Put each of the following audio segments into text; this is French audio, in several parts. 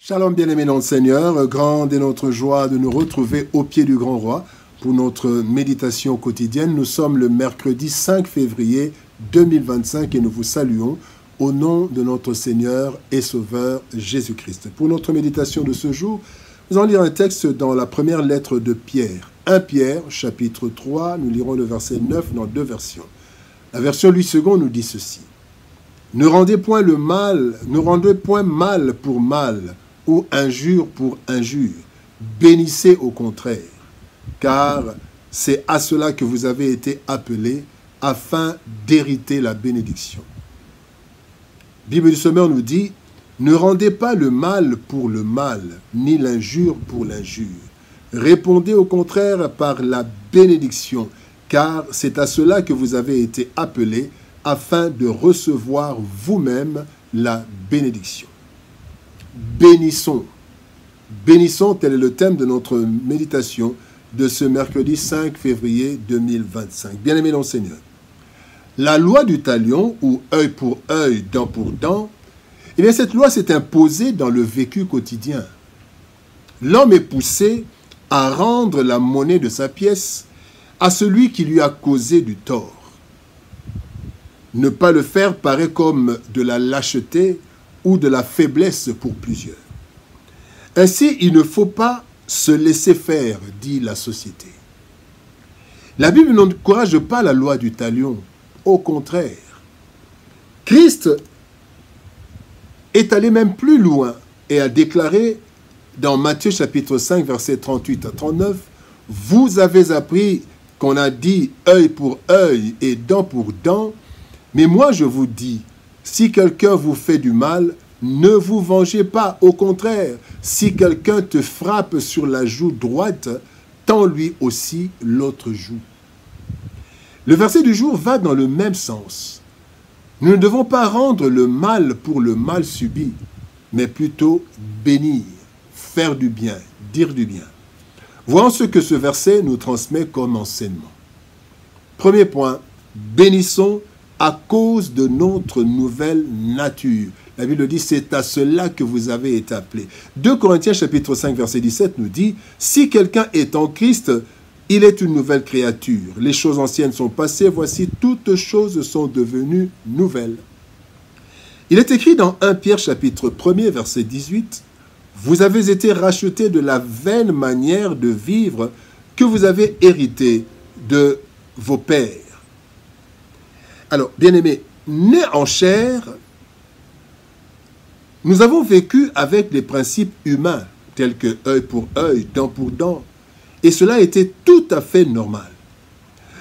Shalom bien-aimés dans le Seigneur, grande est notre joie de nous retrouver au pied du grand roi pour notre méditation quotidienne. Nous sommes le mercredi 5 février 2025 et nous vous saluons au nom de notre Seigneur et Sauveur Jésus-Christ. Pour notre méditation de ce jour, nous allons lire un texte dans la première lettre de Pierre. 1 Pierre, chapitre 3, nous lirons le verset 9 dans deux versions. La version Louis II nous dit ceci. Ne rendez point mal pour mal, ou injure pour injure. Bénissez au contraire, car c'est à cela que vous avez été appelés, afin d'hériter la bénédiction. Bible du Sommeur nous dit, ne rendez pas le mal pour le mal, ni l'injure pour l'injure. Répondez au contraire par la bénédiction, car c'est à cela que vous avez été appelés, afin de recevoir vous-même la bénédiction. Bénissons. Bénissons, tel est le thème de notre méditation de ce mercredi 5 février 2025. Bien-aimés dans le Seigneur, la loi du talion, ou œil pour œil, dent pour dent, eh bien cette loi s'est imposée dans le vécu quotidien. L'homme est poussé à rendre la monnaie de sa pièce à celui qui lui a causé du tort. Ne pas le faire paraît comme de la lâcheté ou de la faiblesse pour plusieurs. Ainsi, il ne faut pas se laisser faire, dit la société. La Bible n'encourage pas la loi du talion. Au contraire, Christ est allé même plus loin et a déclaré dans Matthieu chapitre 5, versets 38 à 39, « Vous avez appris qu'on a dit œil pour œil et dent pour dent, mais moi je vous dis, si quelqu'un vous fait du mal, ne vous vengez pas. Au contraire, si quelqu'un te frappe sur la joue droite, tends lui aussi l'autre joue. » Le verset du jour va dans le même sens. Nous ne devons pas rendre le mal pour le mal subi, mais plutôt bénir, faire du bien, dire du bien. Voyons ce que ce verset nous transmet comme enseignement. Premier point, bénissons à cause de notre nouvelle nature. La Bible dit, c'est à cela que vous avez été appelés. 2 Corinthiens chapitre 5 verset 17 nous dit, si quelqu'un est en Christ, il est une nouvelle créature. Les choses anciennes sont passées, voici toutes choses sont devenues nouvelles. Il est écrit dans 1 Pierre chapitre 1 verset 18, vous avez été rachetés de la vaine manière de vivre que vous avez hérité de vos pères. Alors, bien-aimés, nés en chair, nous avons vécu avec des principes humains, tels que œil pour œil, dent pour dent, et cela était tout à fait normal.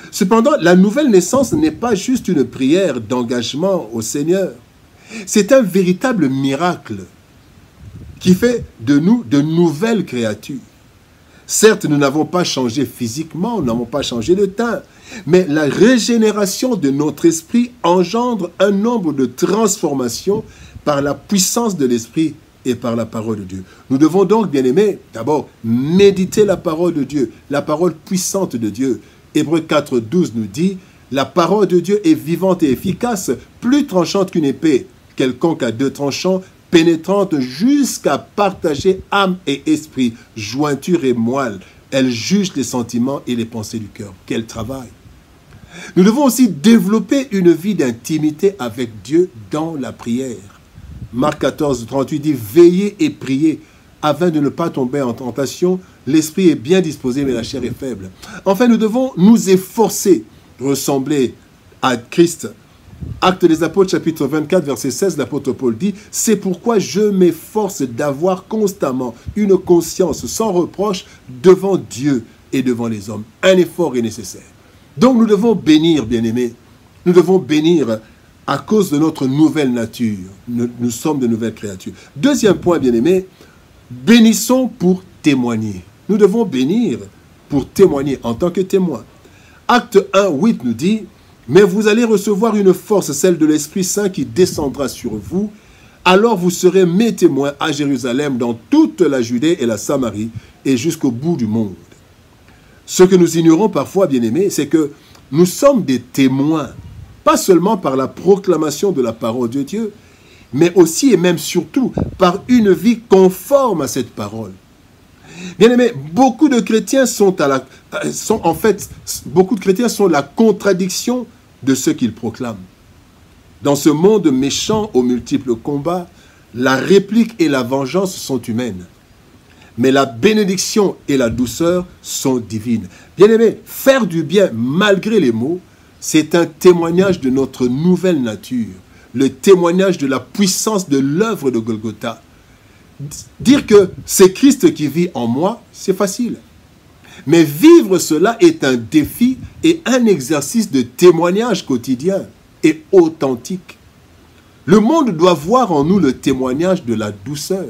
Cependant, la nouvelle naissance n'est pas juste une prière d'engagement au Seigneur. C'est un véritable miracle qui fait de nous de nouvelles créatures. Certes, nous n'avons pas changé physiquement, nous n'avons pas changé de teint, mais la régénération de notre esprit engendre un nombre de transformations par la puissance de l'esprit et par la parole de Dieu. Nous devons donc, bien aimés, d'abord méditer la parole de Dieu, la parole puissante de Dieu. Hébreux 4, 12 nous dit, la parole de Dieu est vivante et efficace, plus tranchante qu'une épée, quelconque à deux tranchants, pénétrante jusqu'à partager âme et esprit, jointure et moelle. Elle juge les sentiments et les pensées du cœur. Quel travail! Nous devons aussi développer une vie d'intimité avec Dieu dans la prière. Marc 14, 38 dit, veillez et priez, afin de ne pas tomber en tentation. L'esprit est bien disposé, mais la chair est faible. Enfin, nous devons nous efforcer de ressembler à Christ. Actes des Apôtres, chapitre 24, verset 16, l'apôtre Paul dit, « C'est pourquoi je m'efforce d'avoir constamment une conscience sans reproche devant Dieu et devant les hommes. » Un effort est nécessaire. Donc nous devons bénir, bien-aimés. Nous devons bénir à cause de notre nouvelle nature. Nous sommes de nouvelles créatures. Deuxième point, bien-aimés, bénissons pour témoigner. Nous devons bénir pour témoigner en tant que témoins. Acte 1, 8 nous dit, « Mais vous allez recevoir une force, celle de l'Esprit Saint qui descendra sur vous. Alors vous serez mes témoins à Jérusalem, dans toute la Judée et la Samarie, et jusqu'au bout du monde. » Ce que nous ignorons parfois, bien-aimés, c'est que nous sommes des témoins, pas seulement par la proclamation de la parole de Dieu, mais aussi et même surtout par une vie conforme à cette parole. Bien-aimés, beaucoup de chrétiens sont la contradiction de ce qu'ils proclament. Dans ce monde méchant aux multiples combats, la réplique et la vengeance sont humaines. Mais la bénédiction et la douceur sont divines. Bien-aimés, faire du bien malgré les maux, c'est un témoignage de notre nouvelle nature, le témoignage de la puissance de l'œuvre de Golgotha. Dire que c'est Christ qui vit en moi, c'est facile. Mais vivre cela est un défi et un exercice de témoignage quotidien et authentique. Le monde doit voir en nous le témoignage de la douceur.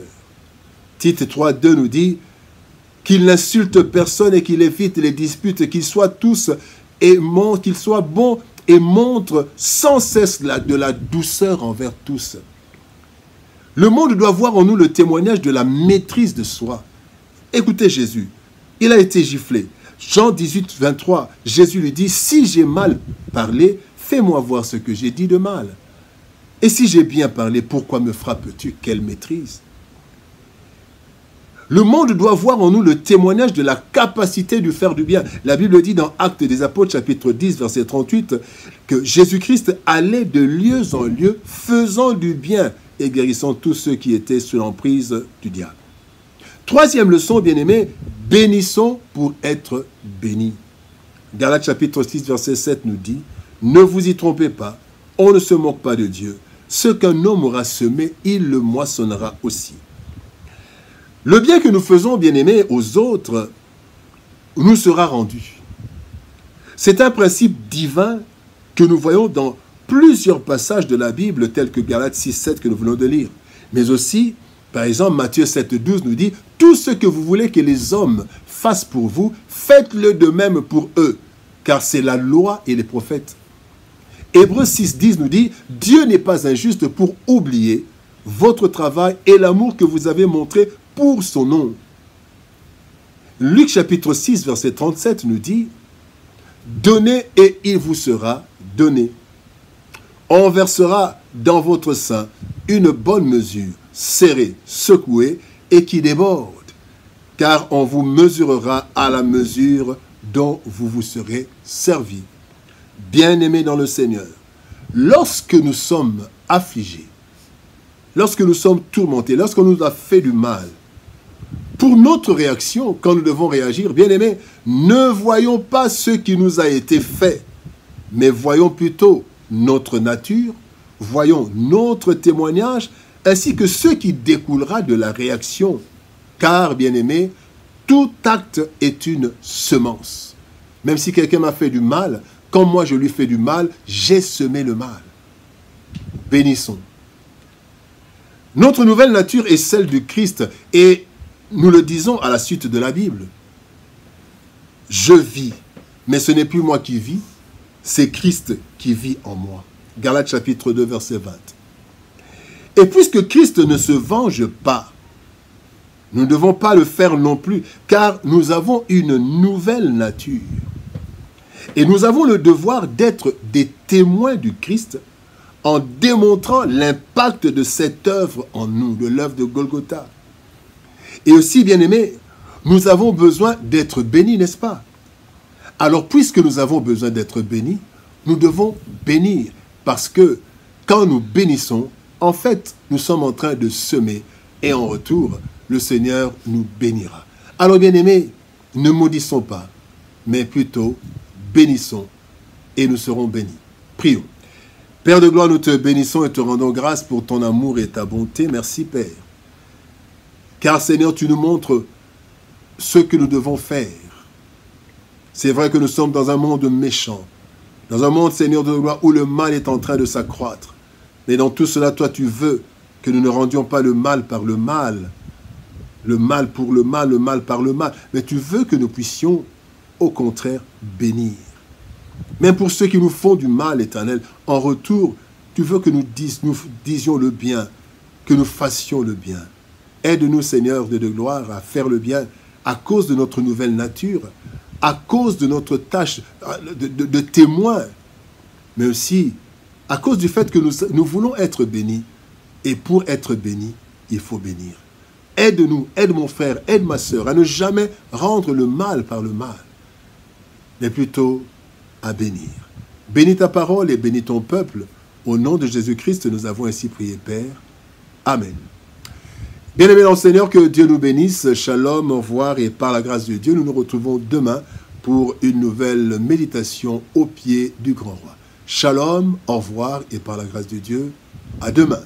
Tite 3,2 nous dit qu'il n'insulte personne et qu'il évite les disputes, qu'ils soient bons et montre sans cesse de la douceur envers tous. Le monde doit voir en nous le témoignage de la maîtrise de soi. Écoutez Jésus, il a été giflé. Jean 18, 23, Jésus lui dit, « Si j'ai mal parlé, fais-moi voir ce que j'ai dit de mal. Et si j'ai bien parlé, pourquoi me frappes-tu? Quelle maîtrise ?» Le monde doit voir en nous le témoignage de la capacité de faire du bien. La Bible dit dans Actes des Apôtres, chapitre 10, verset 38, que Jésus-Christ allait de lieu en lieu, faisant du bien et guérissant tous ceux qui étaient sous l'emprise du diable. Troisième leçon, bien-aimés, bénissons pour être bénis. Galates chapitre 6, verset 7 nous dit, « Ne vous y trompez pas, on ne se moque pas de Dieu. Ce qu'un homme aura semé, il le moissonnera aussi. » Le bien que nous faisons, bien-aimés, aux autres, nous sera rendu. C'est un principe divin que nous voyons dans plusieurs passages de la Bible, tels que Galates 6, 7 que nous venons de lire. Mais aussi, par exemple, Matthieu 7, 12 nous dit « Tout ce que vous voulez que les hommes fassent pour vous, faites-le de même pour eux, car c'est la loi et les prophètes. » Hébreux 6, 10 nous dit « Dieu n'est pas injuste pour oublier votre travail et l'amour que vous avez montré pour son nom. » Luc chapitre 6, verset 37 nous dit « Donnez et il vous sera donné. On versera dans votre sein une bonne mesure, serrée, secouée et qui déborde, car on vous mesurera à la mesure dont vous vous serez servi. » Bien-aimés dans le Seigneur, lorsque nous sommes affligés, lorsque nous sommes tourmentés, lorsqu'on nous a fait du mal, pour notre réaction, quand nous devons réagir, bien-aimés, ne voyons pas ce qui nous a été fait, mais voyons plutôt notre nature, voyons notre témoignage, ainsi que ce qui découlera de la réaction. Car, bien-aimés, tout acte est une semence. Même si quelqu'un m'a fait du mal, quand moi je lui fais du mal, j'ai semé le mal. Bénissons. Notre nouvelle nature est celle du Christ et nous le disons à la suite de la Bible. Je vis, mais ce n'est plus moi qui vis, c'est Christ qui vit en moi. Galates chapitre 2, verset 20. Et puisque Christ ne se venge pas, nous ne devons pas le faire non plus, car nous avons une nouvelle nature. Et nous avons le devoir d'être des témoins du Christ en démontrant l'impact de cette œuvre en nous, de l'œuvre de Golgotha. Et aussi, bien-aimés, nous avons besoin d'être bénis, n'est-ce pas? Alors, puisque nous avons besoin d'être bénis, nous devons bénir, parce que quand nous bénissons, en fait, nous sommes en train de semer, et en retour, le Seigneur nous bénira. Alors, bien-aimés, ne maudissons pas, mais plutôt bénissons, et nous serons bénis. Prions. Père de gloire, nous te bénissons et te rendons grâce pour ton amour et ta bonté. Merci, Père. Car, Seigneur, tu nous montres ce que nous devons faire. C'est vrai que nous sommes dans un monde méchant, dans un monde, Seigneur de gloire, où le mal est en train de s'accroître. Mais dans tout cela, toi, tu veux que nous ne rendions pas le mal par le mal pour le mal par le mal. Mais tu veux que nous puissions, au contraire, bénir. Même pour ceux qui nous font du mal, Éternel, en retour, tu veux que nous disions le bien, que nous fassions le bien. Aide-nous, Seigneur de gloire, à faire le bien à cause de notre nouvelle nature, à cause de notre tâche de témoin, mais aussi à cause du fait que nous voulons être bénis Et pour être béni, il faut bénir. Aide-nous, aide mon frère, aide ma sœur à ne jamais rendre le mal par le mal, mais plutôt à bénir. Bénis ta parole et bénis ton peuple. Au nom de Jésus-Christ, nous avons ainsi prié, Père. Amen. Bien-aimés dans le Seigneur, que Dieu nous bénisse. Shalom, au revoir et par la grâce de Dieu, nous nous retrouvons demain pour une nouvelle méditation au pied du grand roi. Shalom, au revoir et par la grâce de Dieu, à demain.